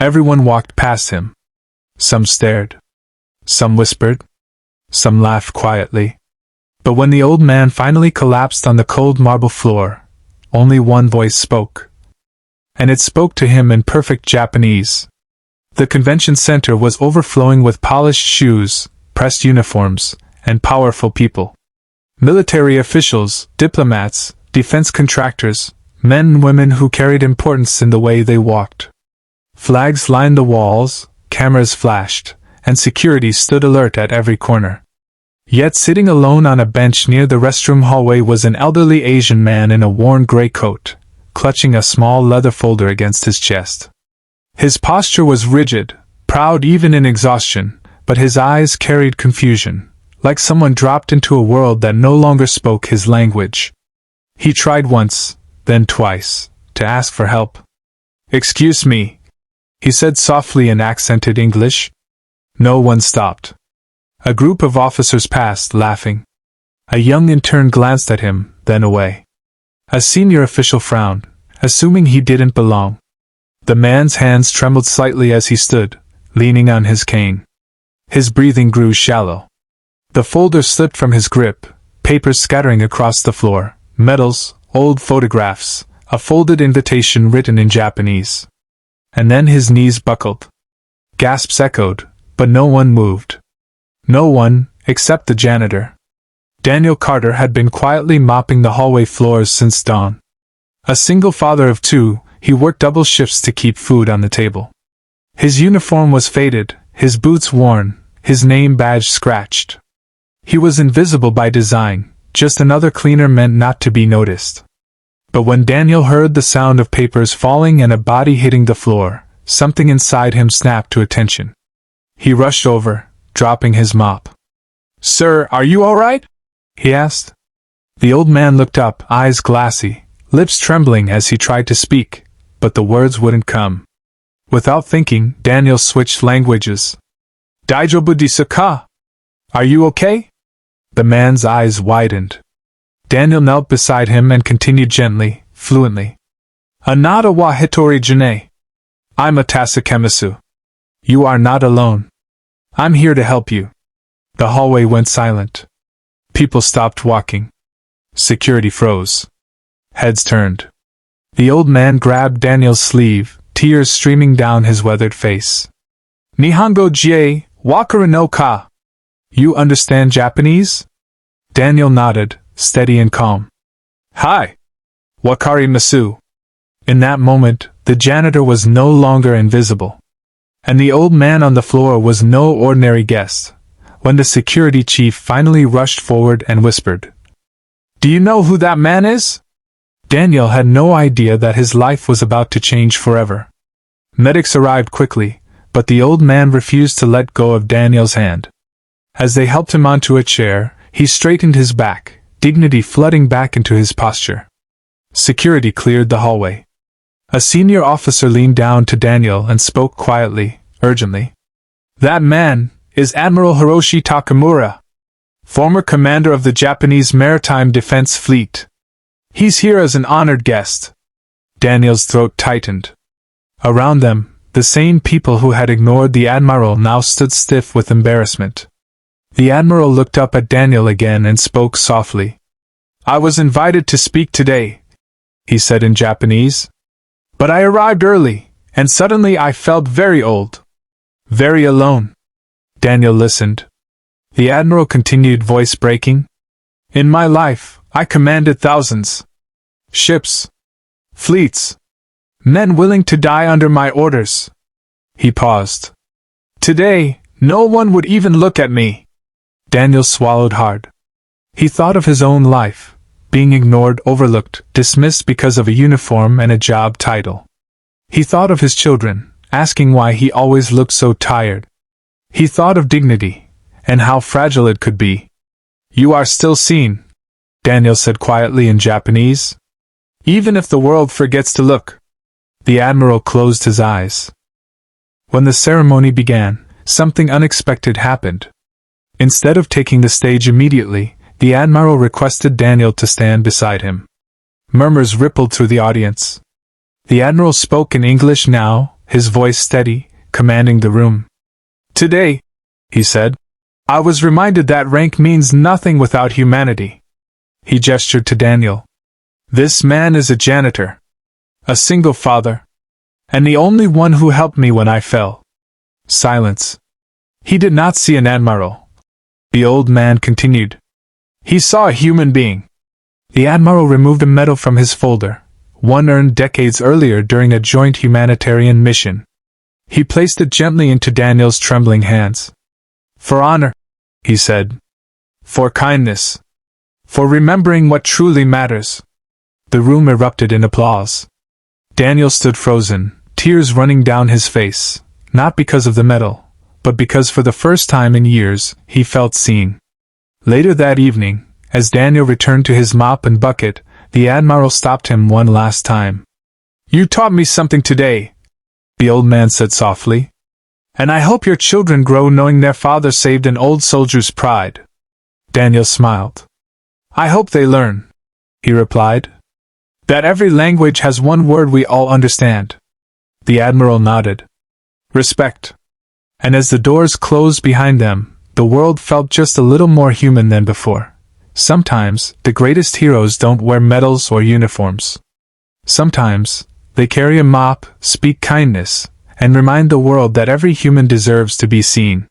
Everyone walked past him. Some stared. Some whispered. Some laughed quietly. But when the old man finally collapsed on the cold marble floor, only one voice spoke. And it spoke to him in perfect Japanese. The convention center was overflowing with polished shoes, pressed uniforms, and powerful people. Military officials, diplomats, defense contractors, men and women who carried importance in the way they walked. Flags lined the walls, cameras flashed, and security stood alert at every corner. Yet sitting alone on a bench near the restroom hallway was an elderly Asian man in a worn gray coat, clutching a small leather folder against his chest. His posture was rigid, proud even in exhaustion, but his eyes carried confusion, like someone dropped into a world that no longer spoke his language. He tried once, then twice, to ask for help. "Excuse me," he said softly in accented English. No one stopped. A group of officers passed, laughing. A young intern glanced at him, then away. A senior official frowned, assuming he didn't belong. The man's hands trembled slightly as he stood, leaning on his cane. His breathing grew shallow. The folder slipped from his grip, papers scattering across the floor, medals, old photographs, a folded invitation written in Japanese. And then his knees buckled. Gasps echoed, but no one moved. No one, except the janitor. Daniel Carter had been quietly mopping the hallway floors since dawn. A single father of two, he worked double shifts to keep food on the table. His uniform was faded, his boots worn, his name badge scratched. He was invisible by design, just another cleaner meant not to be noticed. But when Daniel heard the sound of papers falling and a body hitting the floor, something inside him snapped to attention. He rushed over, dropping his mop. "Sir, are you all right?" he asked. The old man looked up, eyes glassy, lips trembling as he tried to speak, but the words wouldn't come. Without thinking, Daniel switched languages. "Daijoubu desu ka? Are you okay?" The man's eyes widened. Daniel knelt beside him and continued gently, fluently. "Anata wa hitori jane. I'm a Tasakemisu. You are not alone. I'm here to help you." The hallway went silent. People stopped walking. Security froze. Heads turned. The old man grabbed Daniel's sleeve, tears streaming down his weathered face. "Nihongo jie, wakaru no ka. You understand Japanese?" Daniel nodded, steady and calm. "Hi. Wakarimasu." In that moment, the janitor was no longer invisible. And the old man on the floor was no ordinary guest. When the security chief finally rushed forward and whispered, "Do you know who that man is?" Daniel had no idea that his life was about to change forever. Medics arrived quickly, but the old man refused to let go of Daniel's hand. As they helped him onto a chair, he straightened his back, dignity flooding back into his posture. Security cleared the hallway. A senior officer leaned down to Daniel and spoke quietly, urgently. "That man is Admiral Hiroshi Takamura, former commander of the Japanese Maritime Defense Fleet. He's here as an honored guest." Daniel's throat tightened. Around them, the same people who had ignored the Admiral now stood stiff with embarrassment. The Admiral looked up at Daniel again and spoke softly. "I was invited to speak today," he said in Japanese. "But I arrived early, and suddenly I felt very old. Very alone." Daniel listened. The Admiral continued, voice breaking. "In my life, I commanded thousands. Ships. Fleets. Men willing to die under my orders." He paused. "Today, no one would even look at me." Daniel swallowed hard. He thought of his own life, being ignored, overlooked, dismissed because of a uniform and a job title. He thought of his children, asking why he always looked so tired. He thought of dignity, and how fragile it could be. "You are still seen," Daniel said quietly in Japanese. "Even if the world forgets to look." The Admiral closed his eyes. When the ceremony began, something unexpected happened. Instead of taking the stage immediately, the Admiral requested Daniel to stand beside him. Murmurs rippled through the audience. The Admiral spoke in English now, his voice steady, commanding the room. "Today," he said, "I was reminded that rank means nothing without humanity." He gestured to Daniel. "This man is a janitor. A single father. And the only one who helped me when I fell." Silence. "He did not see an admiral," the old man continued. "He saw a human being." The admiral removed a medal from his folder, one earned decades earlier during a joint humanitarian mission. He placed it gently into Daniel's trembling hands. "For honor," he said. "For kindness. For remembering what truly matters." The room erupted in applause. Daniel stood frozen, tears running down his face, not because of the medal, but because for the first time in years, he felt seen. Later that evening, as Daniel returned to his mop and bucket, the Admiral stopped him one last time. "You taught me something today," the old man said softly. "And I hope your children grow knowing their father saved an old soldier's pride." Daniel smiled. "I hope they learn," he replied, "that every language has one word we all understand." The Admiral nodded. "Respect." And as the doors closed behind them, the world felt just a little more human than before. Sometimes, the greatest heroes don't wear medals or uniforms. Sometimes, they carry a mop, speak kindness, and remind the world that every human deserves to be seen.